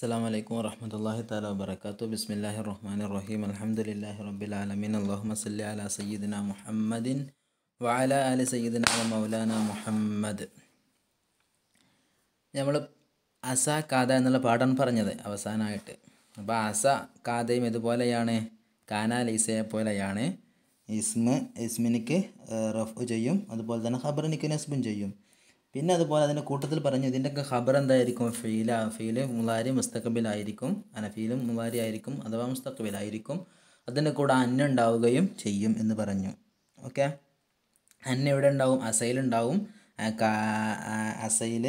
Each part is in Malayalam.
السلام عليكم ورحمة الله تعالى وبركاته. بسم الله الرحمن الرحيم. الحمد لله رب العالمين. اللهم صل على سيدنا محمد وعلى آل سيدنا ومولانا മുഹമ്മദ്. നമ്മൾ അസ കാത എന്നുള്ള പാഠം പറഞ്ഞത് അവസാനമായിട്ട്. അപ്പോൾ അസ കാതയും ഇതുപോലെയാണ്, കാന ലൈസയെ പോലെയാണ്. ഇസ്മിനിക്ക് റഫ് ചെയ്യും, അതുപോലെ തന്നെ ഖബറിനിക്ക് നസ്ബും ചെയ്യും. പിന്നെ അതുപോലെ അതിൻ്റെ കൂട്ടത്തിൽ പറഞ്ഞു ഇതിൻ്റെയൊക്കെ ഖബർ എന്തായിരിക്കും? ഫീല് മുലാരി മുസ്തഖബിലായിരിക്കും, ഫീലും മുലാരി ആയിരിക്കും അഥവാ മുസ്തഖബിലായിരിക്കും. അതിൻ്റെ കൂടെ അന്ന ഉണ്ടാവുകയും ചെയ്യും എന്ന് പറഞ്ഞു. ഓക്കെ, അന്ന എവിടെ ഉണ്ടാവും? അസയിലുണ്ടാവും. അസയിൽ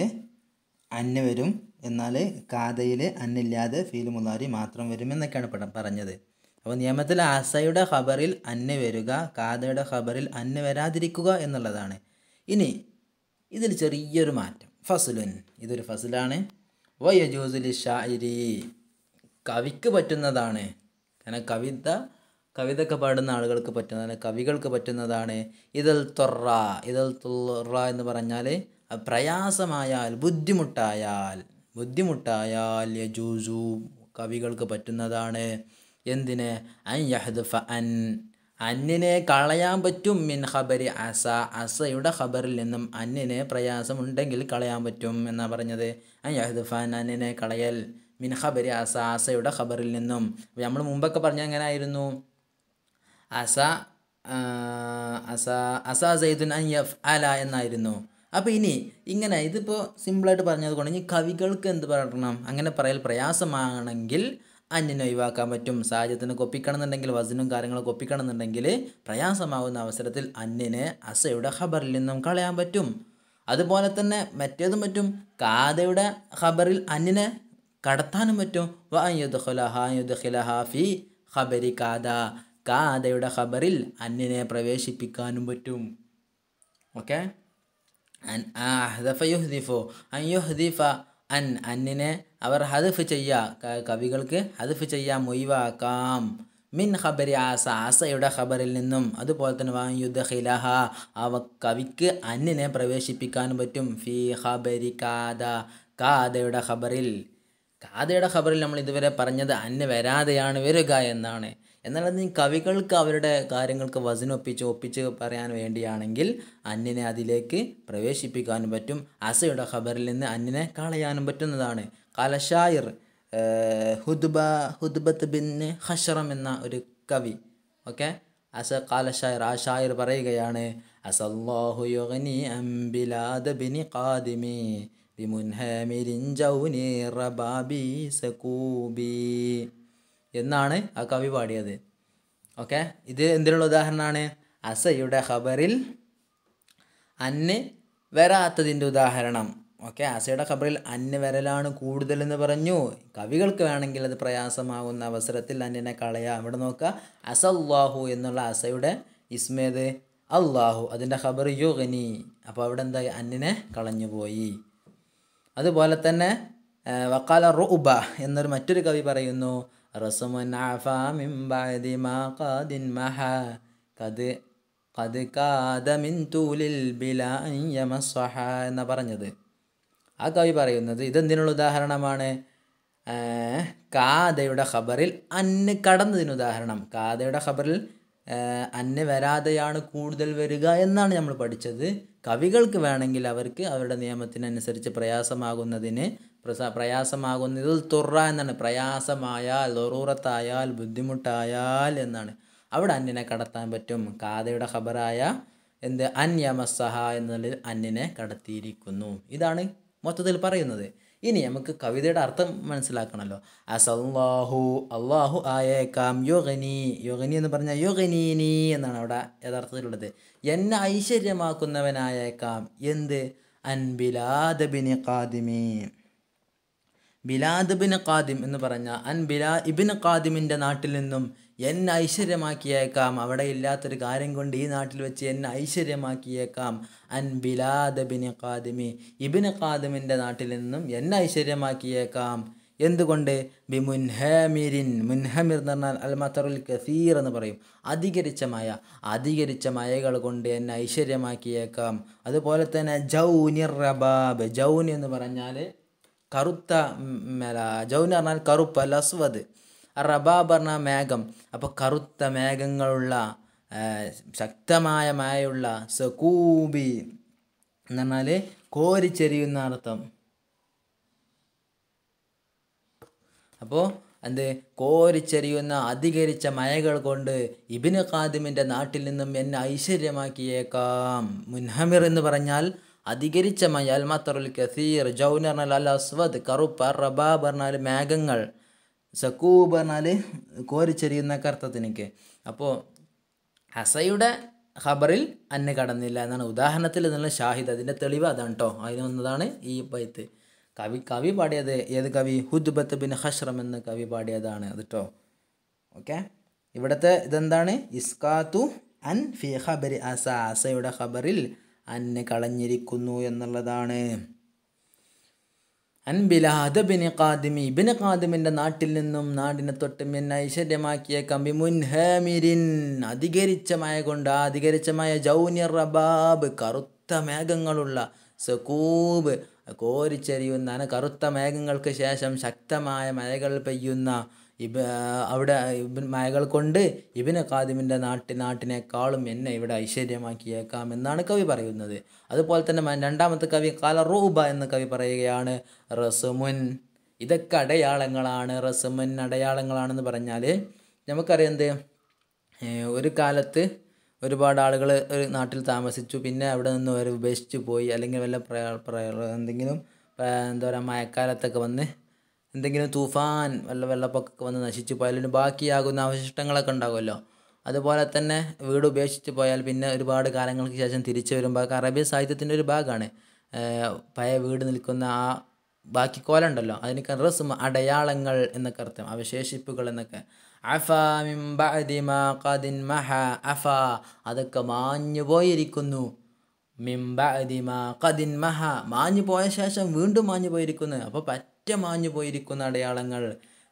അന്ന വരും, എന്നാൽ കാതയിൽ അന്നില്ലാതെ ഫീല് മുലാരി മാത്രം വരും എന്നൊക്കെയാണ് പറഞ്ഞത്. അപ്പോൾ നിയമത്തിൽ അസയുടെ ഖബറിൽ അന്ന വരിക, കാതയുടെ ഖബറിൽ അന്ന വരാതിരിക്കുക എന്നുള്ളതാണ്. ഇനി ഇതിൽ ചെറിയൊരു മാറ്റം, ഫസ്ലുൻ, ഇതൊരു ഫസ്ലാണ്. വയജൂസുലി ഷാഇരി, കവിക്ക് പറ്റുന്നതാണ്. കാരണം കവിതയൊക്കെ പാടുന്ന ആളുകൾക്ക് പറ്റുന്നതാണ്, കവികൾക്ക് പറ്റുന്നതാണ്. ഇതൽ തൊറ എന്ന് പറഞ്ഞാൽ പ്രയാസമായാൽ, ബുദ്ധിമുട്ടായാൽ യജൂസു, കവികൾക്ക് പറ്റുന്നതാണ്. എന്തിന്? അൻ യഹ്ദഫ അന്നിനെ കളയാൻ പറ്റും. മിൻ ഖബരി അസയുടെ ഖബറിൽ നിന്നും അന്നിനെ പ്രയാസമുണ്ടെങ്കിൽ കളയാൻ പറ്റും എന്നാണ് പറഞ്ഞത്. അൻ യഹ്ദഫൻ, അന്നിനെ കളയൽ. മിൻ ഖബരി അസയുടെ ഖബറിൽ നിന്നും. നമ്മൾ മുമ്പൊക്കെ പറഞ്ഞ എങ്ങനെ ആയിരുന്നു? അസ സൈദുൻ അൻ യഫ്അല എന്നായിരുന്നു. അപ്പോൾ ഇനി ഇങ്ങനെ ഇതിപ്പോൾ സിമ്പിളായിട്ട് പറഞ്ഞത് കൊണ്ട് ഇനി കവികൾക്ക് എന്ത് പറയണം? അങ്ങനെ പറയൽ പ്രയാസമാണെങ്കിൽ അന്നിനെ ഒഴിവാക്കാൻ പറ്റും. സാഹചര്യത്തിന് ഒപ്പിക്കണമെന്നുണ്ടെങ്കിൽ, വസനും കാര്യങ്ങളൊക്കെ ഒപ്പിക്കണമെന്നുണ്ടെങ്കിൽ പ്രയാസമാകുന്ന അവസരത്തിൽ അന്നിനെ അസയുടെ ഖബറിൽ നിന്നും കളയാൻ പറ്റും. അതുപോലെ തന്നെ മറ്റേതും പറ്റും, കാതയുടെ ഖബറിൽ അന്നിനെ കടത്താനും പറ്റും. ഫി ഖബരി കാത, കാതയുടെ ഖബറിൽ അന്നിനെ പ്രവേശിപ്പിക്കാനും പറ്റും. ഓക്കെ, അന്നിനെ അവർ ഹദഫ് ചെയ്യുക, കവികൾക്ക് ഹദഫ് ചെയ്യാം, ഒഴിവാക്കാം. മിൻ ഖബരി അസയുടെ ഖബറിൽ നിന്നും. അതുപോലെ തന്നെ വായുദ്ഖിലഹ, കവിക്ക് അന്നിനെ പ്രവേശിപ്പിക്കാനും പറ്റും. ഫി ഖബരി കാത, കാതയുടെ ഖബറിൽ. കാതയുടെ ഖബറിൽ നമ്മൾ ഇതുവരെ പറഞ്ഞത് അന്ന് വരാതെയാണ് വരിക എന്നാണ്. എന്നാൽ അത് കവികൾക്ക് അവരുടെ കാര്യങ്ങൾക്ക് ഒപ്പിച്ച് പറയാൻ വേണ്ടിയാണെങ്കിൽ അന്നിനെ അതിലേക്ക് പ്രവേശിപ്പിക്കാനും പറ്റും. അസയുടെ ഖബറിൽ നിന്ന് അന്നിനെ കളയാനും പറ്റുന്നതാണ്. ഖലശായിർ ഹുദ്ബത്ത് ബിൻ ഖശ്റം എന്ന ഒരു കവി. ഓക്കെ, ഖലശായിർ, ആ ഷായിർ പറയുകയാണ്, അസല്ലാഹു യുഗ്നി അൻ ബിലാദ ബിനി ഖാദിമി ബിമുൻഹമിരിൻ ജൗനി റബാബി സകൂബി എന്നാണ് ആ കവി പാടിയത്. ഓക്കെ, ഇത് എന്തിനുള്ള ഉദാഹരണമാണ്? അസയുടെ ഖബറിൽ അന്ന് വരാത്തതിൻ്റെ ഉദാഹരണം. ഓക്കെ, അസയുടെ ഖബറിൽ അന്ന് വരലാണ് കൂടുതലെന്ന് പറഞ്ഞു. കവികൾക്ക് വേണമെങ്കിൽ അത് പ്രയാസമാകുന്ന അവസരത്തിൽ അന്നിനെ കളയാം. ഇവിടെ നോക്കുക, അസല്ലാഹു എന്നുള്ള അസയുടെ ഇസ്മേത് അള്ളാഹു, അതിൻ്റെ ഖബർ യുഗ്നി. അപ്പോൾ അവിടെ എന്തായി? അന്നിനെ കളഞ്ഞുപോയി. അതുപോലെ തന്നെ വഖാല റുഅബ എന്നൊരു മറ്റൊരു കവി പറയുന്നു, റസമുൻ അഫാ മിൻ ബഅദി മാ ഖാദിൻ മഹാ ഖദ് കാദ മിൻ തൂലിൽ ബിലാ അൻ യമസ്സഹ എന്ന് പറഞ്ഞത്. ആ കവി പറയുന്നത് ഇതെന്തിനുള്ള ഉദാഹരണമാണ്? കാതയുടെ ഖബറിൽ അന്ന് കടന്നതിന് ഉദാഹരണം. കാതയുടെ ഖബറിൽ അന്ന് വരാതെയാണ് കൂടുതൽ വരിക എന്നാണ് നമ്മൾ പഠിച്ചത്. കവികൾക്ക് വേണമെങ്കിൽ അവർക്ക് അവരുടെ നിയമത്തിനനുസരിച്ച് പ്രയാസമാകുന്നതിൽ തുറ എന്നാണ്. പ്രയാസമായാൽ, ലറൂറത്തായാൽ, ബുദ്ധിമുട്ടായാൽ എന്നാണ്. അവിടെ അന്നിനെ കടത്താൻ പറ്റും. കാതയുടെ ഖബറായ അൻ യമസ്സഹ എന്നതിൽ അന്നിനെ കടത്തിയിരിക്കുന്നു. ഇതാണ് മൊത്തത്തിൽ പറയുന്നത്. ഇനി നമുക്ക് കവിതയുടെ അർത്ഥം മനസ്സിലാക്കണമല്ലോ. അസല്ലാഹു, അള്ളാഹു ആയേക്കാം, യുഗ്നി എന്ന് പറഞ്ഞാൽ യുഗ്നീനി എന്നാണ് അവിടെ യഥാർത്ഥത്തിലുള്ളത്. എന്നെ ഐശ്വര്യമാക്കുന്നവനായേക്കാം. എന്ത്? അൻ ബിലാദ ബിനി ഖാദിമി, ബിലാദ് ബിൻ ഖാദിം എന്ന് പറഞ്ഞാൽ ഇബിൻ ഖാദിമിൻ്റെ നാട്ടിൽ നിന്നും എന്നെ ഐശ്വര്യമാക്കിയേക്കാം. അവിടെ ഇല്ലാത്തൊരു കാര്യം കൊണ്ട് ഈ നാട്ടിൽ വെച്ച് എന്നെ ഐശ്വര്യമാക്കിയേക്കാം. അൻ ബിലാദ് ബിൻ ഖാദിമി, ഇബിൻ ഖാദിമിൻ്റെ നാട്ടിൽ നിന്നും എന്നെ ഐശ്വര്യമാക്കിയേക്കാം. എന്തുകൊണ്ട്? ബിമുൻഹമിരിൻ, മുൻഹമിർ എന്ന് പറഞ്ഞാൽ അൽ മത്തറുൽ കസീർ എന്ന് പറയും, അധികരിച്ച മഴകൾ കൊണ്ട് എന്നെ ഐശ്വര്യമാക്കിയേക്കാം. അതുപോലെ തന്നെ ജൗനി റബാബ്, ജൗനി എന്ന് പറഞ്ഞാൽ കറുത്ത ജൗൻ പറഞ്ഞാൽ കറുപ്പ്, അൽ അസ്വദ്. റബാബ് പറഞ്ഞാൽ മേഘം. അപ്പോൾ കറുത്ത മേഘങ്ങളുള്ള ശക്തമായ മഴയുള്ള സകൂബി എന്ന് പറഞ്ഞാൽ കോരിച്ചെരിയുന്ന അർത്ഥം. അപ്പോൾ എന്ത് കോരിച്ചെരിയുന്ന അധികരിച്ച മഴകൾ കൊണ്ട് ഇബ്നു ഖാദിമിൻ്റെ നാട്ടിൽ നിന്നും എന്നെ ഐശ്വര്യമാക്കിയേക്കാം. മുൻഹമിർ എന്ന് പറഞ്ഞാൽ അധികരിച്ച മഴ, അൽ മത്തറുൽ കസീർ. ജൗൻ പറഞ്ഞാൽ അൽ അസ്വദ് കറുപ്പ്, റബാബ് പറഞ്ഞാൽ മേഘങ്ങൾ, സക്കൂബ് പറഞ്ഞാൽ കോരിച്ചെരിയുന്ന അർത്ഥത്തിനൊക്കെ. അപ്പോൾ ഹസയുടെ ഖബറിൽ അന്ന് കടന്നില്ല എന്നാണ് ഉദാഹരണത്തിൽ എന്നുള്ള ഷാഹിദ്. അതിൻ്റെ തെളിവ് അതാണ് കേട്ടോ. അതിന് വന്നതാണ് ഈ ബൈത്ത്. കവി പാടിയത് ഏത് കവി? ഹുദ്ബത്ത് ബിൻ ഹഷ്റം എന്ന കവി പാടിയതാണ് അത് കേട്ടോ. ഓക്കെ, ഇവിടുത്തെ ഇതെന്താണ്? ഇസ്കാത്തു അൻ ഫി ഖബരി അസ, അസയുടെ ഖബറിൽ അന്ന് കളഞ്ഞിരിക്കുന്നു എന്നുള്ളതാണ്. അൻ ബിലാദ ബിൻ ഖാദിമി, ഇബ്നു ഖാദിമിൻ്റെ നാട്ടിൽ നിന്നും നാടിനെ തൊട്ട് എന്നെ ഐശ്വര്യമാക്കിയ കമ്പി മുൻഹാമിരിൻ, അധികരിച്ച മഴ കൊണ്ട്. ആ അധികരിച്ച മഴ ജൗനിർ റബാബ്, കറുത്ത മേഘങ്ങളുള്ള, സകൂബ് കോരിച്ചെരിയുന്ന കറുത്ത മേഘങ്ങൾക്ക് ശേഷം ശക്തമായ മഴകൾ പെയ്യുന്ന അവിടെ മഴകൾ കൊണ്ട് ഇബ്നു ഖാദിമിൻ്റെ നാട്ടിനേക്കാളും എന്നെ ഇവിടെ ഐശ്വര്യമാക്കിയേക്കാം എന്നാണ് കവി പറയുന്നത്. അതുപോലെ തന്നെ രണ്ടാമത്തെ കവി ഖാല റൂബ എന്ന കവി പറയുകയാണ് റസുമുൻ, ഇതൊക്കെ അടയാളങ്ങളാണ്. റസുമുൻ അടയാളങ്ങളാണെന്ന് പറഞ്ഞാൽ നമുക്കറിയാം എന്ത്, ഒരു കാലത്ത് ഒരുപാട് ആളുകൾ ഒരു നാട്ടിൽ താമസിച്ചു, പിന്നെ അവിടെ നിന്ന് അവർ ഉപേക്ഷിച്ച് പോയി, അല്ലെങ്കിൽ വല്ല എന്തെങ്കിലും എന്താ പറയുക മഴക്കാലത്തൊക്കെ വന്ന് എന്തെങ്കിലും തൂഫാൻ വെള്ളപ്പൊക്കമൊക്കെ വന്ന് നശിച്ചു പോയാൽ അതിന് ബാക്കിയാകുന്ന അവശിഷ്ടങ്ങളൊക്കെ ഉണ്ടാകുമല്ലോ. അതുപോലെ തന്നെ വീട് ഉപേക്ഷിച്ച് പോയാൽ പിന്നെ ഒരുപാട് കാലങ്ങൾക്ക് ശേഷം തിരിച്ചു വരുമ്പോൾ അറബി സാഹിത്യത്തിൻ്റെ ഒരു ഭാഗമാണ് പഴയ വീട് നിൽക്കുന്ന ആ ബാക്കി കോലുണ്ടല്ലോ, അതിനൊക്കെ റസ്മ അടയാളങ്ങൾ എന്നൊക്കെ അർത്ഥം, അവശേഷിപ്പുകൾ എന്നൊക്കെ. അഫ മിൻ ബഅദി മാ ഖദിൻ മഹ, അഫ അതൊക്കെ മാഞ്ഞു പോയിരിക്കുന്നു. മിൻ ബഅദി മാ ഖദിൻ മഹ, മാഞ്ഞു പോയ ശേഷം വീണ്ടും മാഞ്ഞു പോയിരിക്കുന്നു. അപ്പോൾ പറ്റ മാഞ്ഞു പോയിരിക്കുന്ന അടയാളങ്ങൾ.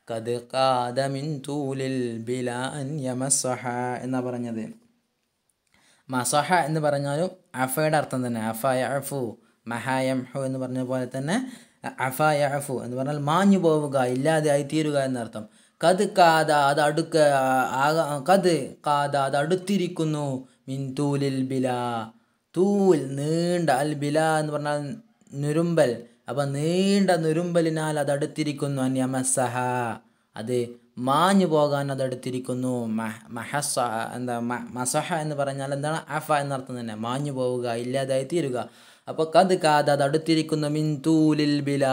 ഖദ് ഖാദ മിൻ തൂലിൽ ബിലാ അൻ യമസ്സഹ എന്നാ പറഞ്ഞത്. മസഹ എന്ന് പറഞ്ഞാലും അഫയുടെ അർത്ഥം തന്നെ. അഫ യഅഫു, മഹ യംഹു എന്ന് പറഞ്ഞ പോലെ തന്നെ അഫ യഅഫു എന്ന് പറഞ്ഞാൽ മാഞ്ഞു പോവുക, ഇല്ലാതെ ആയിത്തീരുക എന്നർത്ഥം. കത് കാത അത് കത് കാത അത് അടുത്തിരിക്കുന്നു. മിൻ തൂലിൽ ബില, തൂൽ നീണ്ട, അൽ ബില എന്ന് പറഞ്ഞാൽ നുരുമ്പൽ. അപ്പം നീണ്ട നുരുമ്പലിനാൽ അത് അടുത്തിരിക്കുന്നു. അൻ യമസ്സഹ അത് മാഞ്ഞു പോകാൻ അത് അടുത്തിരിക്കുന്നു. മഹസ എന്താ മസഹ എന്ന് പറഞ്ഞാൽ എന്താണ്? അഫ എന്നർത്ഥം തന്നെ, മാഞ്ഞു പോവുക, ഇല്ലാതായി തീരുക. അപ്പോൾ കത് കാത അത് അടുത്തിരിക്കുന്നു. മിൻ തൂലിൽ ബില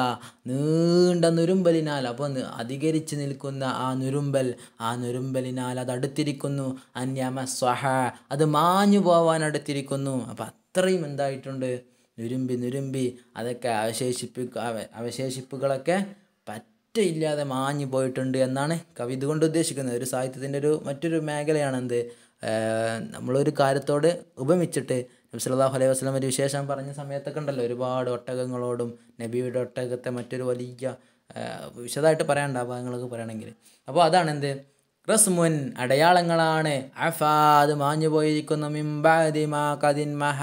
നീണ്ട നുരുമ്പലിനാൽ. അപ്പോൾ അധികരിച്ച് നിൽക്കുന്ന ആ നുരുമ്പലിനാൽ അത് അടുത്തിരിക്കുന്നു. അന്യമസ്വഹ അത് മാഞ്ഞു പോവാൻ അടുത്തിരിക്കുന്നു. അപ്പം അത്രയും എന്തായിട്ടുണ്ട്? നുരുമ്പി അതൊക്കെ അവശേഷിപ്പുകളൊക്കെ ഇല്ലാതെ മാഞ്ഞു പോയിട്ടുണ്ട് എന്നാണ് കവി ഇതുകൊണ്ട് ഉദ്ദേശിക്കുന്നത്. ഒരു സാഹിത്യത്തിൻ്റെ മറ്റൊരു മേഖലയാണ് എന്ത്, നമ്മളൊരു കാര്യത്തോട് ഉപമിച്ചിട്ട് നബി സല്ലല്ലാഹു അലൈഹി വസല്ലം ഒരു വിശേഷം പറഞ്ഞ സമയത്തൊക്കെ ഉണ്ടല്ലോ, ഒരുപാട് ഒട്ടകങ്ങളോടും നബിയുടെ ഒട്ടകത്തെ മറ്റൊരു വലിയ വിശദമായിട്ട് പറയാനുണ്ട് ആ ഭാഗങ്ങളൊക്കെ പറയണമെങ്കിൽ. അപ്പോൾ അതാണ് എന്ത്, റസ്മുൻ അടയാളങ്ങളാണ്. അഫാ അത് മാഞ്ഞു പോയിരിക്കുന്നു. മിൻ ബഅദി മാ ഖദിൻ മഹ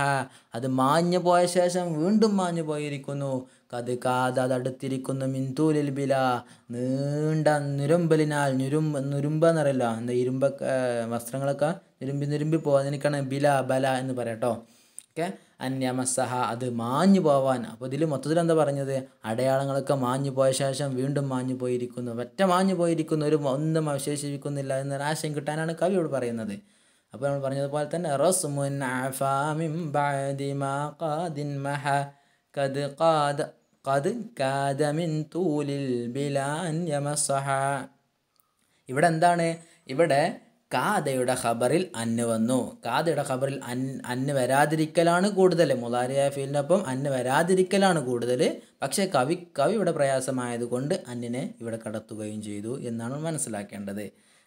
അത് മാഞ്ഞു പോയ ശേഷം വീണ്ടും മാഞ്ഞു പോയിരിക്കുന്നു. കത് കാത അത് അടുത്തിരിക്കുന്നു. മിൻ തൂലിൽ ബില നീണ്ട നുരുമ്പലിനാൽ. നുരുമ്പെന്നറിയില്ല, എന്താ ഇരുമ്പൊക്കെ വസ്ത്രങ്ങളൊക്കെ നുരുമ്പി പോകാതിരിക്കാണ് ബില ബല എന്ന് പറയാട്ടോ. ഓക്കെ, അന്യമസഹ അത് മാഞ്ഞു പോവാൻ. അപ്പോൾ ഇതിൽ മൊത്തത്തിൽ എന്താ പറഞ്ഞത്? അടയാളങ്ങളൊക്കെ മാഞ്ഞു പോയ ശേഷം വീണ്ടും മാഞ്ഞു പോയിരിക്കുന്നു, മാഞ്ഞു പോയിരിക്കുന്നു, ഒന്നും അവശേഷിക്കുന്നില്ല എന്നൊരു ആശയം കിട്ടാനാണ് കവിയോട് പറയുന്നത്. അപ്പോൾ നമ്മൾ പറഞ്ഞതുപോലെ തന്നെ റസ്മുൻ അഫാ മിൻ ബഅദി മാ ഖദിൻ മഹ ഖദ് കാദ മിൻ തൂലിൽ ബിലാ അൻ യമസ്സഹ. ഇവിടെ എന്താണ്? ഇവിടെ കാദയുടെ ഖബറിൽ അന്ന് വന്നു. കാദയുടെ ഖബറിൽ അന്ന് വരാതിരിക്കലാണ് കൂടുതൽ. മുളാരിയ ഫീലിനൊപ്പം അന്ന് വരാതിരിക്കലാണ് കൂടുതൽ. പക്ഷേ കവിയുടെ പ്രയാസമായതുകൊണ്ട് അന്നിനെ ഇവിടെ കടത്തുകയും ചെയ്തു എന്നാണ് മനസ്സിലാക്കേണ്ടത്.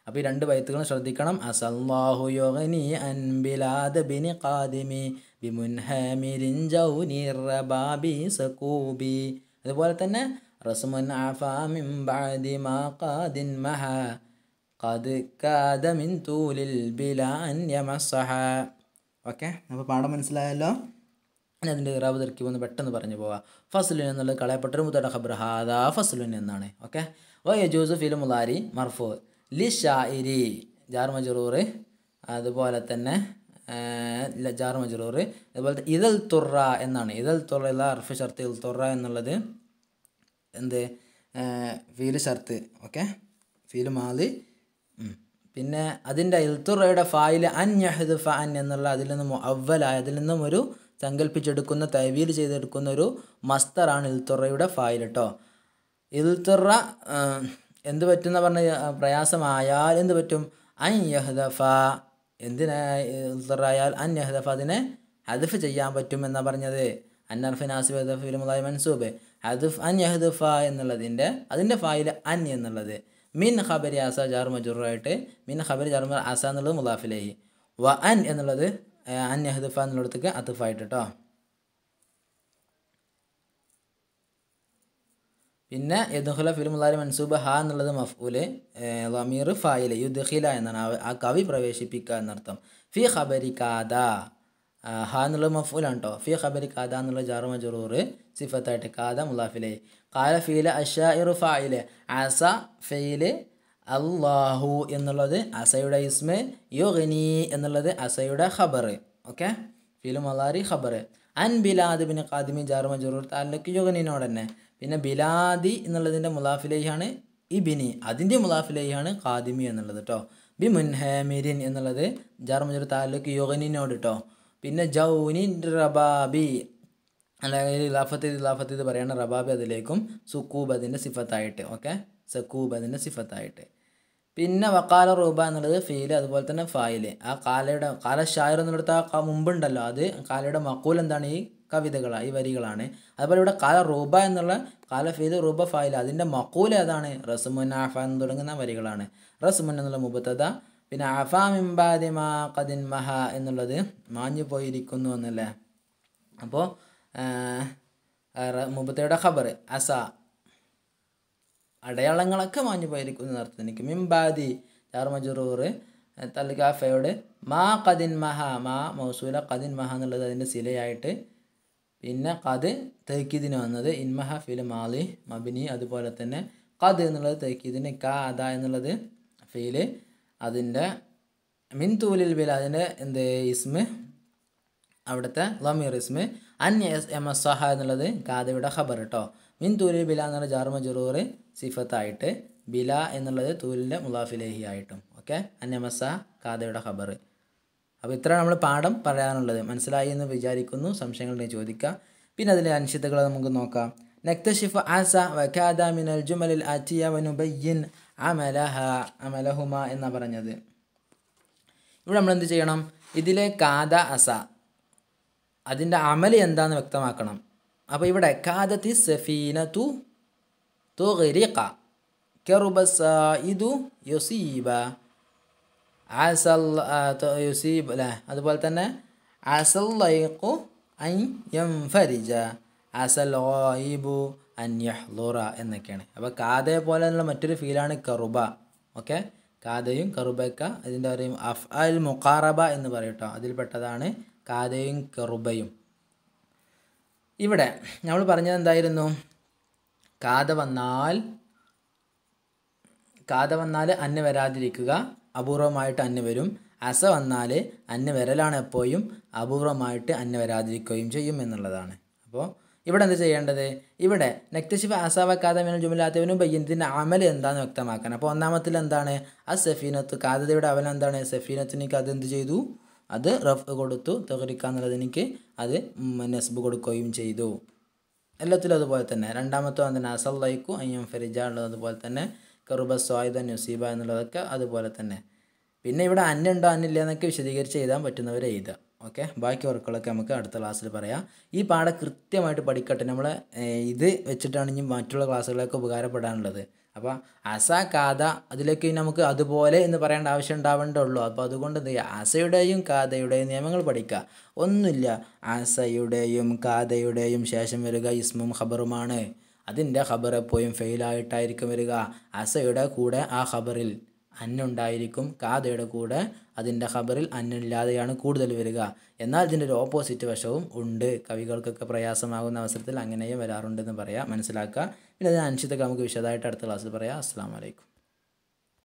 അപ്പോൾ ഈ രണ്ട് ബൈത്തുകളും ശ്രദ്ധിക്കണം. അസല്ലാഹു യുഗ്നി അൻ ബിലാദ ബിനി ഖാദിമി ബിമുൻഹാമിരിൻ ജൗനിർ റബാബി സകൂബി. അതുപോലെ തന്നെ റസ്മുൻ അഫാ മിൻ ബഅദി മാ ഖദിൻ മഹ ഖദ് കാദ മിൻ തൂലിൽ ബിലാ അൻ യമസ്സഹ. ഓക്കെ, അപ്പോൾ പാഠം മനസ്സിലായല്ലോ. ഇനി അതിൻ്റെ ഇറാബ് തർക്കീബ് ഒന്ന് പെട്ടെന്ന് പറഞ്ഞു പോവാം. ഫസ്ലുൻ എന്നുള്ളത് കളയപ്പെട്ടൊരു മുത്തയുടെ ഖബർ ഹാദാ ഫസ്ലുൻ എന്നാണ്. ഓക്കെ. വയജൂസു ഫിൽ മുലാരി മർഫു ലി ഷാഇരി ജാർ മജ്റൂർ, അതുപോലെ തന്നെ ജാർ മജ്റൂർ, അതുപോലെ ഇദൽ തുറ എന്നാണ്. ഇദൽ തുറ അർഫ് ഷർത്ത് ഇൽ തുറ എന്നുള്ളത് എന്ത് ഫീല് ഷർത്ത്. ഓക്കെ, ഫീല് മാലി. പിന്നെ അതിൻ്റെ ഇൽത്തുറയുടെ ഫായില് അൻ യഹ്ദുഫ അൻ എന്നുള്ള അതിൽ നിന്നും അവലായ അതിൽ നിന്നും ഒരു സങ്കല്പിച്ചെടുക്കുന്ന തവീൽ ചെയ്തെടുക്കുന്ന ഒരു മസ്തറാണ് ഇൽത്തുറയുടെ ഫായിൽ കേട്ടോ. ഇൽത്തുറ എന്ത് പറ്റുന്ന പറഞ്ഞ പ്രയാസമായാൽ എന്ത് പറ്റും? അൻ യഹ്ദഫ. എന്തിനാ ഇൽത്തുറയാൽ അൻ യഹ്ദഫ, അതിനെ ഹദഫ് ചെയ്യാൻ പറ്റും എന്നാണ് പറഞ്ഞത്. അന്നർഫ് നാസിബ് ഹദഫ് ഫിൽ മുളാരി മൻസൂബ് ഹദഫ് അൻ യഹ്ദഫ എന്നുള്ളതിൻ്റെ അതിൻ്റെ ഫായിൽ അൻ എന്നുള്ളത് മിൻ ഖബരി ആസ ജാർ മജ്റൂറായിട്ട് മിൻ ഖബരി ജാർ ആസ എന്നുള്ളത് മുലാഫിലേഹി, വ അൻ എന്നുള്ളത് അൻ യഹ്ദഫ എന്നുള്ളടത്തേക്ക് അത്തുഫായിട്ട് കേട്ടോ. പിന്നെ യദ്ഖുല ഫിൽ മുളാരി മൻസൂബ് ഹ എന്നുള്ളത് മഫ്ഊല്, ളമീർ ഫായില് യുദ്ഖില എന്നാണ്, ആ കവി പ്രവേശിപ്പിക്കുക എന്നർത്ഥം. ഫി ഖബരി കാദ ഹ എന്നുള്ളത് മഫ്ഊലാണ് കേട്ടോ. ഫി ഖബരി കാദ എന്നുള്ള ജാർ മജ്റൂർ സിഫത്തായിട്ട് കാദ മുലാഫിലേഹി. ഖാല ഫീല് അശ്ശാഇറു ഫായില്, അസ ഫീല്, അല്ലാഹു എന്നുള്ളത് അസയുടെ ഇസ്മ്, യുഗ്നി എന്നുള്ളത് അസയുടെ ഖബർ. ഓക്കെ, ഫീല് മുളാരി ഖബർ. അൻ ബിലാദ് ബിൻ ഖാദിമി ജാർ മജ്റൂർ തഅല്ലുഖ് യുഗ്നിനോട് തന്നെ. പിന്നെ ബിലാദി എന്നുള്ളതിൻ്റെ മുലാഫിലേയാണ് ഇബിനി, അതിൻ്റെ മുലാഫിലേയാണ് ഖാദിമി എന്നുള്ളത് കേട്ടോ. ബി മുൻഹാമിരിൻ എന്നുള്ളത് ജാർ മജ്റൂർ തഅല്ലുഖ് യുഗ്നിനോട് കേട്ടോ. പിന്നെ ജൗനി റബാബി അല്ലെങ്കിൽ ഇലാഫത്ത് ഇത് പറയണ റബാബി അതിലേക്കും സുക്കൂബ് അതിൻ്റെ സിഫത്തായിട്ട്. ഓക്കെ, സക്കൂബ് അതിൻ്റെ സിഫത്തായിട്ട്. പിന്നെ വക്കാല റൂബ എന്നുള്ളത് ഫീല്, അതുപോലെ തന്നെ ഫായില്. ആ കാല ഷായർ എന്നുള്ളത് ആ മുമ്പുണ്ടല്ലോ, അത് കാലയുടെ മക്കൂൽ എന്താണ്? ഈ കവിതകളാണ്, ഈ വരികളാണ്. അതുപോലെ ഇവിടെ കാല റൂബ എന്നുള്ള കാല ഫീല് റൂബ ഫായില്, അതിൻ്റെ മക്കൂൽ ഏതാണ്? റസ്മുൻ ആഫ എന്ന് തുടങ്ങുന്ന വരികളാണ്. റസ്മുൻ എന്നുള്ള മുബത്തദ, പിന്നെ ആഫ മിംബാദി മാ ഖദിൻ മഹ എന്നുള്ളത് മാഞ്ഞു പോയിരിക്കുന്നു എന്നല്ലേ. അപ്പോൾ മുബത്തയുടെ ഖബർ അസ, അടയാളങ്ങളൊക്കെ മാഞ്ഞു പോയിരിക്കുന്നു എന്നർത്ഥം. എനിക്ക് മിംബാദി ജാർ മജ്റൂർ തൽകാഫയോട് മാ ഖദിൻ മഹ, മാ മൗസൂല ഖദിൻ മഹ എന്നുള്ളത് അതിൻ്റെ സിലയായിട്ട്. പിന്നെ ഖദ് തൗക്കീദിന് വന്നത് ഇൻമഹ ഫിൽ മാലി മബിനി, അതുപോലെ തന്നെ ഖദ് എന്നുള്ളത് തൗക്കീദിന് കാദ എന്നുള്ളത് ഫീല്, അതിൻ്റെ മിൻ തൂലിൽ ബിൽ അതിൻ്റെ എന്ത് ഇസ്മ്, അവിടുത്തെ ലമീർ ഇസ്മ്. അൻ എമസ്സഹ എന്നുള്ളത് കാദയുടെ ഖബർ കേട്ടോ. മിൻ തൂലിൽ ബില എന്നുള്ള ജാർ മജ്റൂർ സിഫത്തായിട്ട്, ബില എന്നുള്ളത് തൂലിൻ്റെ മുലാഫിലേഹി ആയിട്ടും. ഓക്കെ, അൻ എമസ്സഹ കാദയുടെ ഖബർ. അപ്പോൾ ഇത്ര നമ്മൾ പാഠം പറയാനുള്ളത്. മനസ്സിലായി എന്ന് വിചാരിക്കുന്നു. സംശയങ്ങളുണ്ടെങ്കിൽ ചോദിക്കുക. പിന്നെ അതിലെ അനിശ്ചിതകൾ നമുക്ക് നോക്കാം. നക്തഷിഫ് ആസ വകാദ മിനൽ ജുമലിൽ ആറ്റിയ വനുബയ്യിൻ അമലഹുമ എന്നാണ് പറഞ്ഞത്. ഇവിടെ നമ്മൾ എന്ത് ചെയ്യണം? ഇതിലെ കാദ അസ അതിൻ്റെ അമല് എന്താന്ന് വ്യക്തമാക്കണം. അപ്പോൾ ഇവിടെ കാദത്തി സഫീനതു തുഗ്രിഖ കറുബ സായിദു യുസീബ അസൽ യുസീബ് അല്ലേ, അതുപോലെ തന്നെ അസൽ ലൈഖു അൻ യൻഫരിജ അസൽ ഗായിബു അൻ യഹ്ളുറ എന്നൊക്കെയാണ്. അപ്പോൾ കാദയെ പോലെയുള്ള മറ്റൊരു ഫീലാണ് കറുബ. ഓക്കെ, കാദയും കറുബയൊക്കെ അതിൻ്റെ പറയും അഫ്അൽ മുഖാറബ എന്ന് പറയും കേട്ടോ. അതിൽപ്പെട്ടതാണ് കാദയും കറുബയും. ഇവിടെ നമ്മൾ പറഞ്ഞത് എന്തായിരുന്നു? കാദ വന്നാൽ അന്ന് വരാതിരിക്കുക, അപൂർവമായിട്ട് അന്ന് വരും. അസ വന്നാൽ അന്ന് വരലാണ് എപ്പോഴും, അപൂർവമായിട്ട് അന്ന് വരാതിരിക്കുകയും ചെയ്യും എന്നുള്ളതാണ്. അപ്പോൾ ഇവിടെ എന്താ ചെയ്യേണ്ടത്? ഇവിടെ നക്തഷിഫ അസാവ കാദമിനൽ ജുമലാത്തവനും ബയ്യനത്തിൻ്റെ അമൽ എന്താണെന്ന് വ്യക്തമാക്കാൻ. അപ്പോൾ ഒന്നാമത്തിൽ എന്താണ്? ആ സഫീനത്ത് കാദയുടെ അവൻ എന്താണ്? സഫീനത്തിനേക്ക് അതെന്ത് ചെയ്തു? അത് റഫ് കൊടുത്തു. തഗ്രിക്ക എന്നുള്ളതിനേക്ക് അത് നസ്ബ് കൊടുക്കുകയും ചെയ്തു. എല്ലാത്തിലും അതുപോലെ തന്നെ. രണ്ടാമത്തെ എന്താണ്? അസല്ലൈക്കു അയ്യം ഫരിജ ഉള്ളത് അതുപോലെ തന്നെ. കറുബ സ്വായുധ നുസീബ എന്നുള്ളതൊക്കെ അതുപോലെ തന്നെ. പിന്നെ ഇവിടെ അന്നുണ്ടോ അന്നില്ല എന്നൊക്കെ വിശദീകരിച്ച് എഴുതാൻ പറ്റുന്നവരെ എഴുതുക. ഓക്കെ, ബാക്കി വർക്കുകളൊക്കെ നമുക്ക് അടുത്ത ക്ലാസ്സിൽ പറയാം. ഈ പാഠം കൃത്യമായിട്ട് പഠിക്കട്ടെ. നമ്മളെ ഇത് വെച്ചിട്ടാണ് ഇനി മറ്റുള്ള ക്ലാസ്സുകളൊക്കെ ഉപകാരപ്പെടാനുള്ളത്. അപ്പോൾ അസ കാദ അതിലേക്ക് നമുക്ക് അതുപോലെ എന്ന് പറയേണ്ട ആവശ്യം ഉണ്ടാവേണ്ടുള്ളൂ. അപ്പോൾ അതുകൊണ്ട് എന്ത് ചെയ്യുക? അസയുടെയും കാദയുടെയും നിയമങ്ങൾ പഠിക്കുക. ഒന്നുമില്ല, അസയുടെയും കാദയുടെയും ശേഷം വരിക ഇസ്മും ഖബറുമാണ്. അതിൻ്റെ ഖബർ എപ്പോഴും ഫെയിലായിട്ടായിരിക്കും വരിക. അസയുടെ കൂടെ ആ ഖബറിൽ അന്നുണ്ടായിരിക്കും, കാദയുടെ കൂടെ അതിൻ്റെ ഖബറിൽ അന്നില്ലാതെയാണ് കൂടുതൽ വരിക. എന്നാൽ ഇതിൻ്റെ ഒരു ഓപ്പോസിറ്റ് വശവും ഉണ്ട്. കവികൾക്കൊക്കെ പ്രയാസമാകുന്ന അവസരത്തിൽ അങ്ങനെയും വരാറുണ്ടെന്ന് പറയാം, മനസ്സിലാക്കുക. പിന്നെ അതിന് അനുസരിച്ചൊക്കെ നമുക്ക് വിശദമായിട്ട് അടുത്ത ക്ലാസ്സിൽ പറയാം. അസ്സലാമു അലൈക്കും.